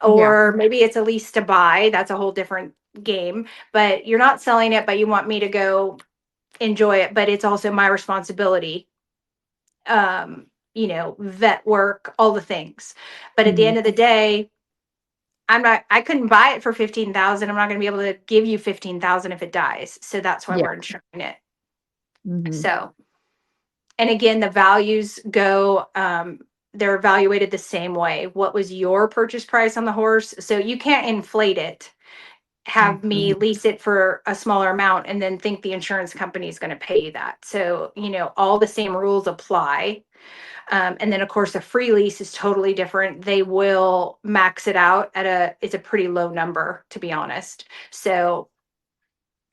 or maybe it's a lease to buy. That's a whole different game. But you're not selling it, but you want me to go enjoy it. But it's also my responsibility. Vet work, all the things. But at the end of the day, I couldn't buy it for 15,000. I'm not going to be able to give you 15,000 if it dies. So that's why we're insuring it. So, and again, the values go, they're evaluated the same way. What was your purchase price on the horse? So you can't inflate it, have me lease it for a smaller amount and then think the insurance company is going to pay you that. So, all the same rules apply. And then of course a free lease is totally different. They will max it out it's a pretty low number, to be honest. So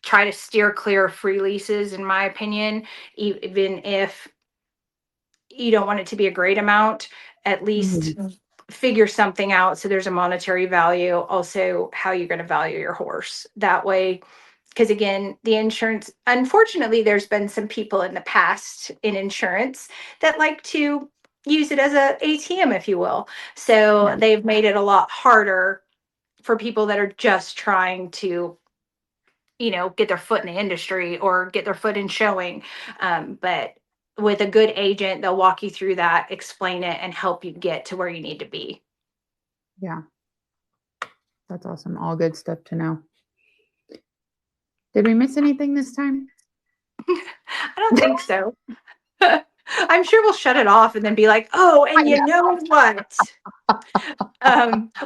try to steer clear of free leases, in my opinion, even if you don't want it to be a great amount, at least figure something out so there's a monetary value, also how you're going to value your horse that way. Because again, the insurance, unfortunately, there's been some people in the past in insurance that like to use it as a ATM, if you will. So they've made it a lot harder for people that are just trying to, get their foot in the industry or get their foot in showing. But with a good agent, they'll walk you through that, explain it, and help you get to where you need to be. Yeah. That's awesome. All good stuff to know. Did we miss anything this time? I don't think so. I'm sure we'll shut it off and then be like, oh, and you know what?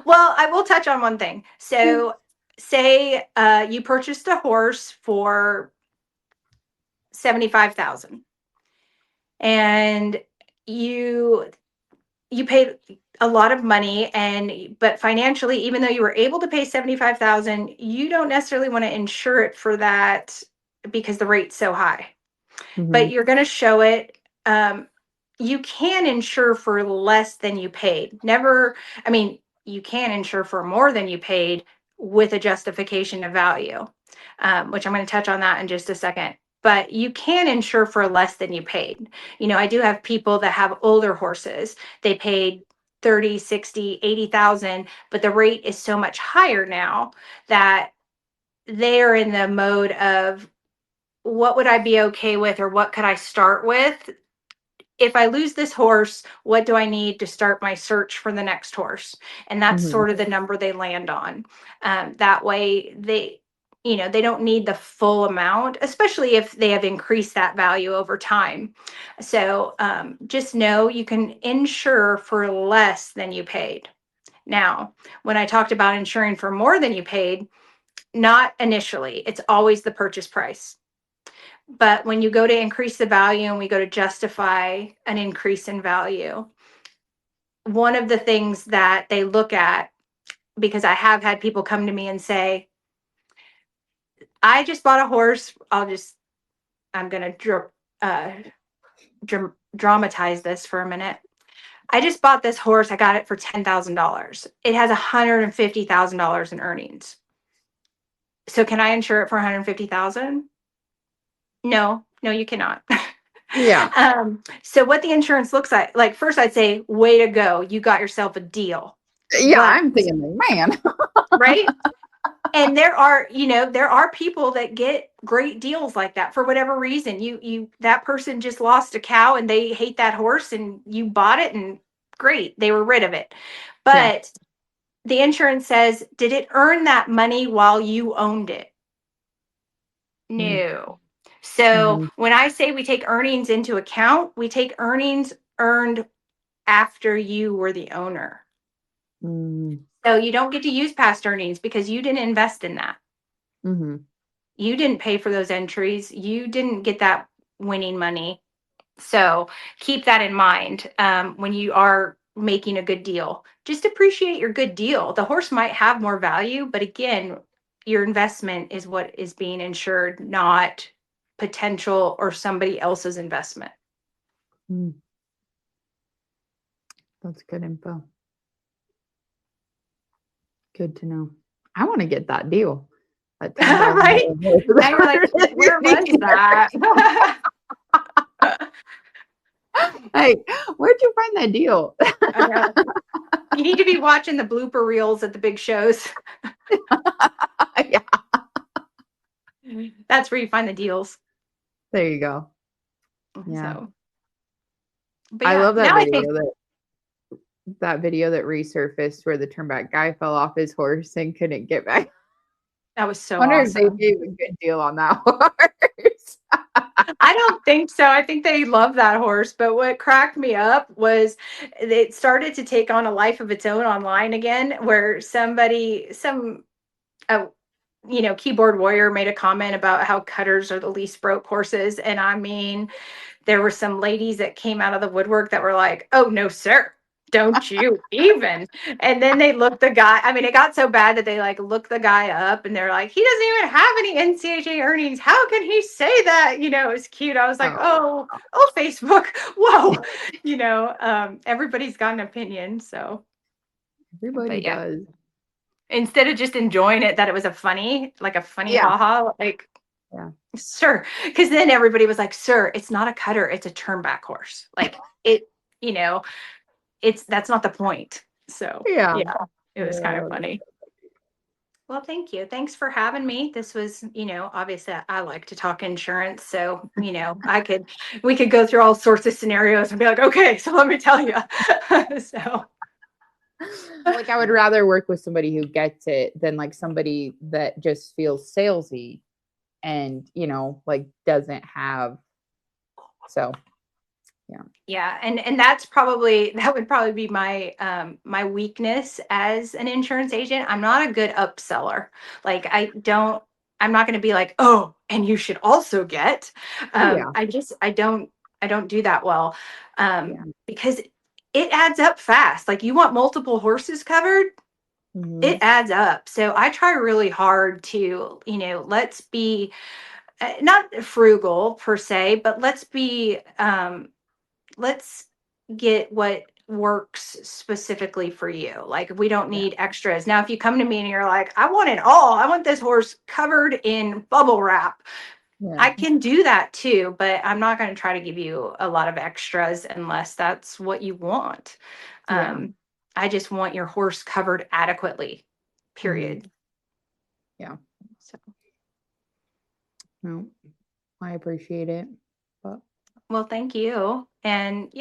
Well, I will touch on one thing. So say you purchased a horse for $75,000 and you paid a lot of money, but financially, even though you were able to pay $75,000, you don't necessarily want to insure it for that because the rate's so high. But you're going to show it. You can insure for less than you paid. You can insure for more than you paid with a justification of value, which I'm going to touch on that in just a second. But you can insure for less than you paid. I do have people that have older horses. They paid 30, 60, 80,000, but the rate is so much higher now that they're in the mode of, what would I be okay with, or what could I start with? If I lose this horse, what do I need to start my search for the next horse? And that's sort of the number they land on. That way they don't need the full amount, especially if they have increased that value over time. So just know you can insure for less than you paid. Now, when I talked about insuring for more than you paid, not initially, it's always the purchase price. But when you go to increase the value and we go to justify an increase in value, one of the things that they look at, because I have had people come to me and say, I just bought a horse. I'm going to dramatize this for a minute. I just bought this horse. I got it for $10,000. It has $150,000 in earnings. So can I insure it for $150,000? No, you cannot. Yeah. So what the insurance looks like first I'd say, way to go. You got yourself a deal. Yeah. I'm thinking, man. Right. And there are people that get great deals like that for whatever reason. That person just lost a cow and they hate that horse and you bought it and great. They were rid of it. But the insurance says, did it earn that money while you owned it? No. So when I say we take earnings into account, we take earnings earned after you were the owner. So you don't get to use past earnings because you didn't invest in that. You didn't pay for those entries. You didn't get that winning money. So keep that in mind when you are making a good deal. Just appreciate your good deal. The horse might have more value, but again, your investment is what is being insured, not potential or somebody else's investment. That's good info. Good to know. I want to get that deal. That Right? $10,000 Now you're like, where was that? Like, where'd you find that deal? I know. You need to be watching the blooper reels at the big shows. Yeah, That's where you find the deals. there you go. Yeah. So, but I yeah, love that now I video think that video that resurfaced where the turnback guy fell off his horse and couldn't get back. that was so I wonder if they awesome. gave a good deal on that horse. I don't think so. I think they love that horse. But what cracked me up was it started to take on a life of its own online again, where uh, keyboard warrior made a comment about how cutters are the least broke horses. And I mean, there were some ladies that came out of the woodwork that were like, oh, no, sir. Don't you even. And then they looked the guy. I mean, it got so bad that they like looked the guy up and they're like, he doesn't even have any NCHA earnings. How can he say that? It was cute. I was like, oh, Facebook. Whoa. Everybody's got an opinion. So Everybody yeah. does. Instead of just enjoying it, that it was a funny Yeah. haha, like, Yeah. sir. Because then everybody was like, sir, it's not a cutter. It's a turnback horse. Like that's not the point. So Yeah. it was kind of funny. Well, thank you. Thanks for having me. This was, obviously I like to talk insurance. So, we could go through all sorts of scenarios and be like, okay, so let me tell you. So Like, I would rather work with somebody who gets it than like somebody that just feels salesy and, like doesn't have. So, yeah. yeah. And that would probably be my, my weakness as an insurance agent. I'm not a good upseller. Like I'm not going to be like, oh, and you should also get, Yeah. I don't do that well. Because it adds up fast. Like, you want multiple horses covered, it adds up. So I try really hard to, let's be not frugal per se, but let's get what works specifically for you. Like, we don't need extras. Now, if you come to me and you're like, I want it all, I want this horse covered in bubble wrap. Yeah. I can do that too, but I'm not going to try to give you a lot of extras unless that's what you want. I just want your horse covered adequately, period. Yeah. So, No, I appreciate it. But well, thank you. And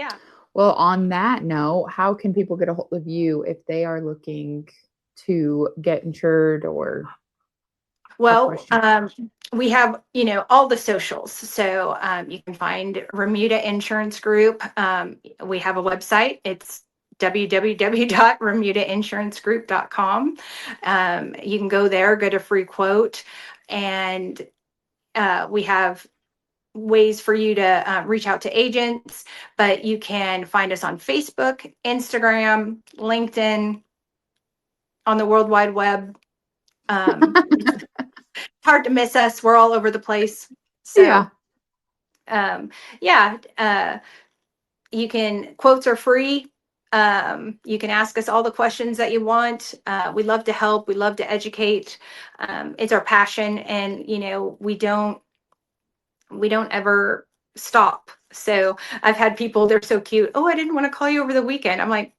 well, on that note, how can people get a hold of you if they are looking to get insured or? Well, we have, all the socials. So you can find Remuda Insurance Group. We have a website. It's www.remudainsuranceGroup.com. You can go there, get a free quote, and we have ways for you to reach out to agents, but you can find us on Facebook, Instagram, LinkedIn, on the World Wide Web. Hard to miss us. We're all over the place. So, you can, quotes are free. You can ask us all the questions that you want. We love to help. We love to educate. It's our passion, and we don't ever stop. So I've had people, they're so cute. Oh, I didn't want to call you over the weekend. I'm like,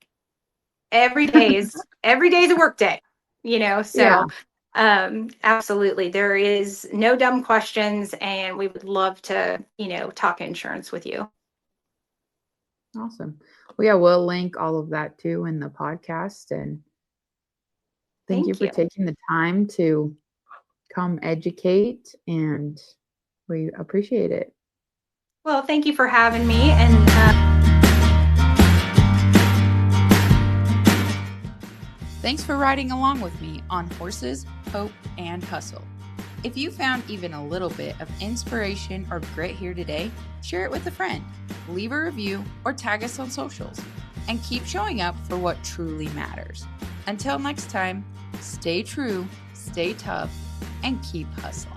every day is a work day, so absolutely. There is no dumb questions, and we would love to, talk insurance with you. Awesome. Well, yeah, we'll link all of that too in the podcast. And thank you for taking the time to come educate, and we appreciate it. Well, thank you for having me. And thanks for riding along with me on Horses, Hope, and Hustle. If you found even a little bit of inspiration or grit here today, share it with a friend, leave a review, or tag us on socials, and keep showing up for what truly matters. Until next time, stay true, stay tough, and keep hustling.